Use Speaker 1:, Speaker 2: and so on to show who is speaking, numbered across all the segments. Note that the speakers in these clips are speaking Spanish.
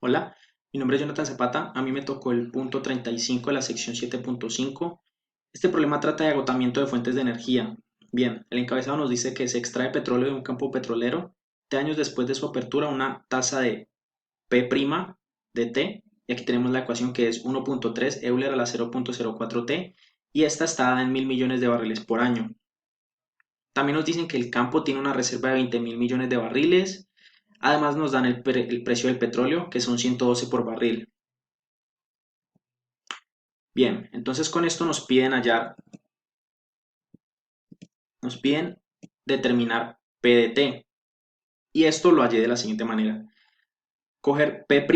Speaker 1: Hola, mi nombre es Jonathan Zapata. A mí me tocó el punto 35 de la sección 7.5. Este problema trata de agotamiento de fuentes de energía. Bien, el encabezado nos dice que se extrae petróleo de un campo petrolero 7 años después de su apertura a una tasa de P' de T. Y aquí tenemos la ecuación que es 1.3 Euler a la 0.04 T. Y esta está dada en 1.000 millones de barriles por año. También nos dicen que el campo tiene una reserva de 20.000 millones de barriles. Además nos dan el precio del petróleo, que son 112 por barril. Bien, entonces con esto nos piden determinar P de T. Y esto lo hallé de la siguiente manera. Coger P'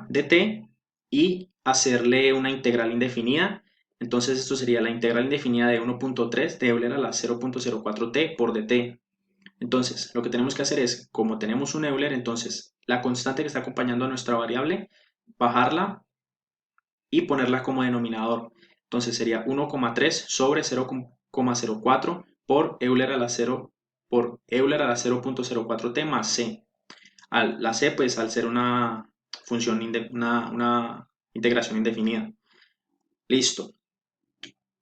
Speaker 1: de T y hacerle una integral indefinida. Entonces esto sería la integral indefinida de 1.3 de Euler a la 0.04 T por dt. Entonces, lo que tenemos que hacer es, como tenemos un Euler, entonces la constante que está acompañando a nuestra variable, bajarla y ponerla como denominador. Entonces sería 1,3 sobre 0,04 por Euler a la 0 por Euler a la 0.04t más c. La c, pues al ser una función, una integración indefinida. Listo.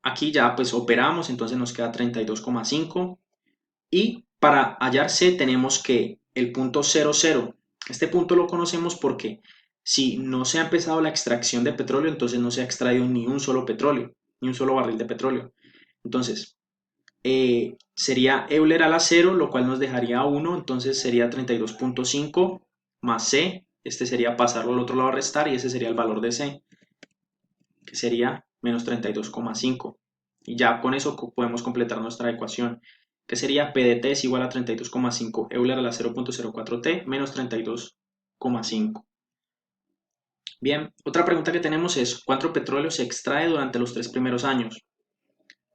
Speaker 1: Aquí ya pues operamos, entonces nos queda 32,5. Y para hallar c tenemos que el punto 00, este punto lo conocemos porque si no se ha empezado la extracción de petróleo, entonces no se ha extraído ni un solo petróleo, ni un solo barril de petróleo. Entonces, sería Euler a la 0, lo cual nos dejaría 1, entonces sería 32,5 más c, este sería pasarlo al otro lado a restar y ese sería el valor de c, que sería menos 32,5. Y ya con eso podemos completar nuestra ecuación, que sería P de t es igual a 32,5 Euler a la 0.04t menos 32,5. Bien, otra pregunta que tenemos es ¿cuánto petróleo se extrae durante los 3 primeros años?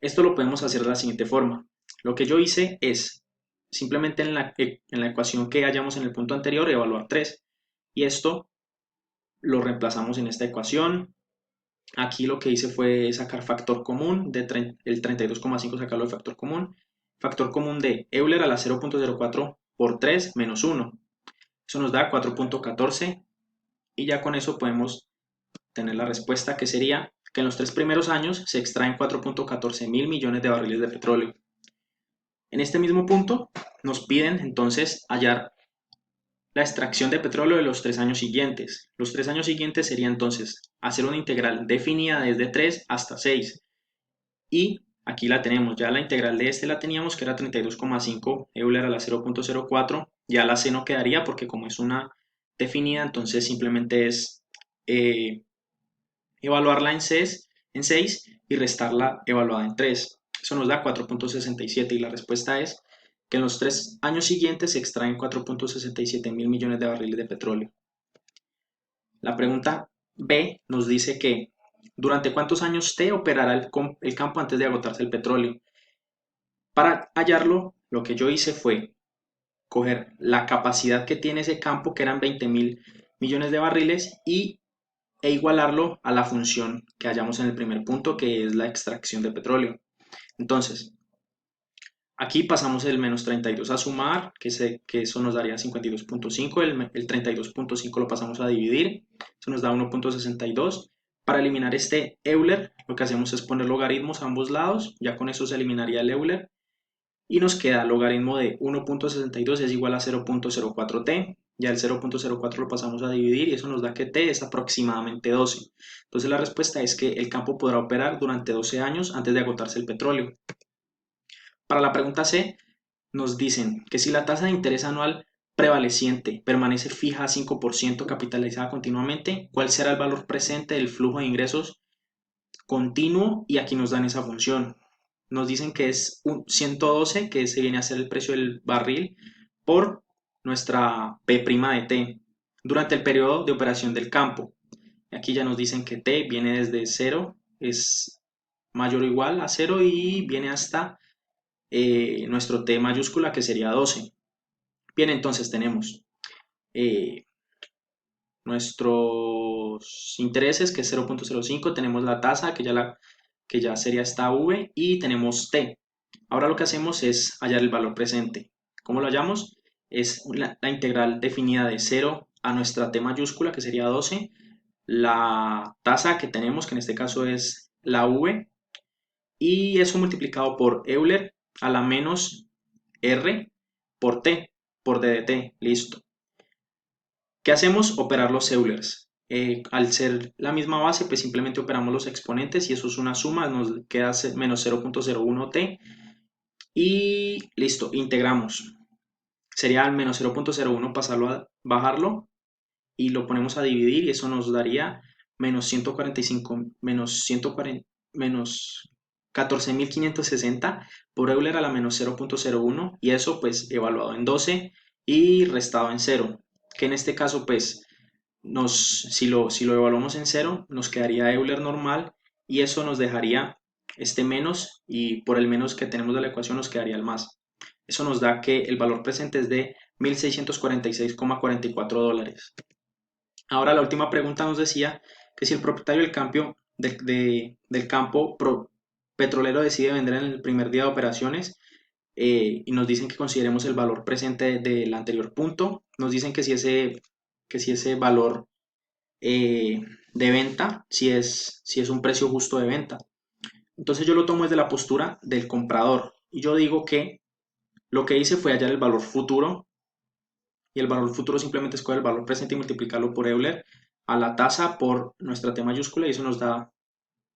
Speaker 1: Esto lo podemos hacer de la siguiente forma. Lo que yo hice es simplemente en la ecuación que hallamos en el punto anterior evaluar 3. Y esto lo reemplazamos en esta ecuación. Aquí lo que hice fue sacar factor común, el 32,5 sacarlo de factor común. Factor común de Euler a la 0.04 por 3 menos 1. Eso nos da 4.14 y ya con eso podemos tener la respuesta que sería que en los 3 primeros años se extraen 4.14 mil millones de barriles de petróleo. En este mismo punto nos piden entonces hallar la extracción de petróleo de los 3 años siguientes. Los 3 años siguientes sería entonces hacer una integral definida desde 3 hasta 6. Y aquí la tenemos, ya la integral de este la teníamos que era 32,5 Euler a la 0.04. Ya la c no quedaría porque como es una definida, entonces simplemente es eh, evaluarla en 6 y restarla evaluada en 3. Eso nos da 4.67 y la respuesta es que en los 3 años siguientes se extraen 4.67 mil millones de barriles de petróleo. La pregunta B nos dice que ¿durante cuántos años T operará el campo antes de agotarse el petróleo? Para hallarlo, lo que yo hice fue coger la capacidad que tiene ese campo, que eran 20.000 millones de barriles, e igualarlo a la función que hallamos en el primer punto, que es la extracción de petróleo. Entonces, aquí pasamos el menos 32 a sumar, que eso nos daría 52,5. El 32,5 lo pasamos a dividir, eso nos da 1.62. Para eliminar este Euler, lo que hacemos es poner logaritmos a ambos lados, ya con eso se eliminaría el Euler, y nos queda logaritmo de 1.62 es igual a 0.04t. Ya el 0.04 lo pasamos a dividir y eso nos da que t es aproximadamente 12. Entonces la respuesta es que el campo podrá operar durante 12 años antes de agotarse el petróleo. Para la pregunta C, nos dicen que si la tasa de interés anual prevaleciente permanece fija a 5% capitalizada continuamente, ¿cuál será el valor presente del flujo de ingresos continuo? Y aquí nos dan esa función. Nos dicen que es un 112, que se viene a ser el precio del barril, por nuestra P' de T durante el periodo de operación del campo. Aquí ya nos dicen que T viene desde 0, es mayor o igual a 0 y viene hasta nuestro T mayúscula, que sería 12. Bien, entonces tenemos eh, nuestros intereses, que es 0.05, tenemos la tasa, que ya sería esta V, y tenemos T. Ahora lo que hacemos es hallar el valor presente. ¿Cómo lo hallamos? Es la integral definida de 0 a nuestra T mayúscula, que sería 12, la tasa que tenemos, que en este caso es la V, y eso multiplicado por Euler a la menos R por T, por DDT, listo. ¿Qué hacemos? Operar los Eulers. Al ser la misma base, pues simplemente operamos los exponentes y eso es una suma, nos queda menos 0.01t y listo, integramos. Sería al menos 0.01 pasarlo a bajarlo y lo ponemos a dividir y eso nos daría menos 145, menos 140, menos 14.560 por Euler a la menos 0.01 y eso pues evaluado en 12 y restado en 0, que en este caso pues si lo evaluamos en 0 nos quedaría Euler normal y eso nos dejaría este menos y por el menos que tenemos de la ecuación nos quedaría el más. Eso nos da que el valor presente es de 1.646,44 dólares. Ahora la última pregunta nos decía que si el propietario del campo petrolero decide vender en el primer día de operaciones y nos dicen que consideremos el valor presente del anterior punto, nos dicen que si ese valor de venta, si es un precio justo de venta. Entonces yo lo tomo desde la postura del comprador y yo digo que lo que hice fue hallar el valor futuro y el valor futuro simplemente es coger el valor presente y multiplicarlo por Euler a la tasa por nuestra T mayúscula y eso nos da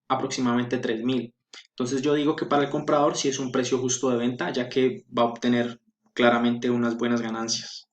Speaker 1: aproximadamente 3.000. Entonces yo digo que para el comprador sí es un precio justo de venta ya que va a obtener claramente unas buenas ganancias.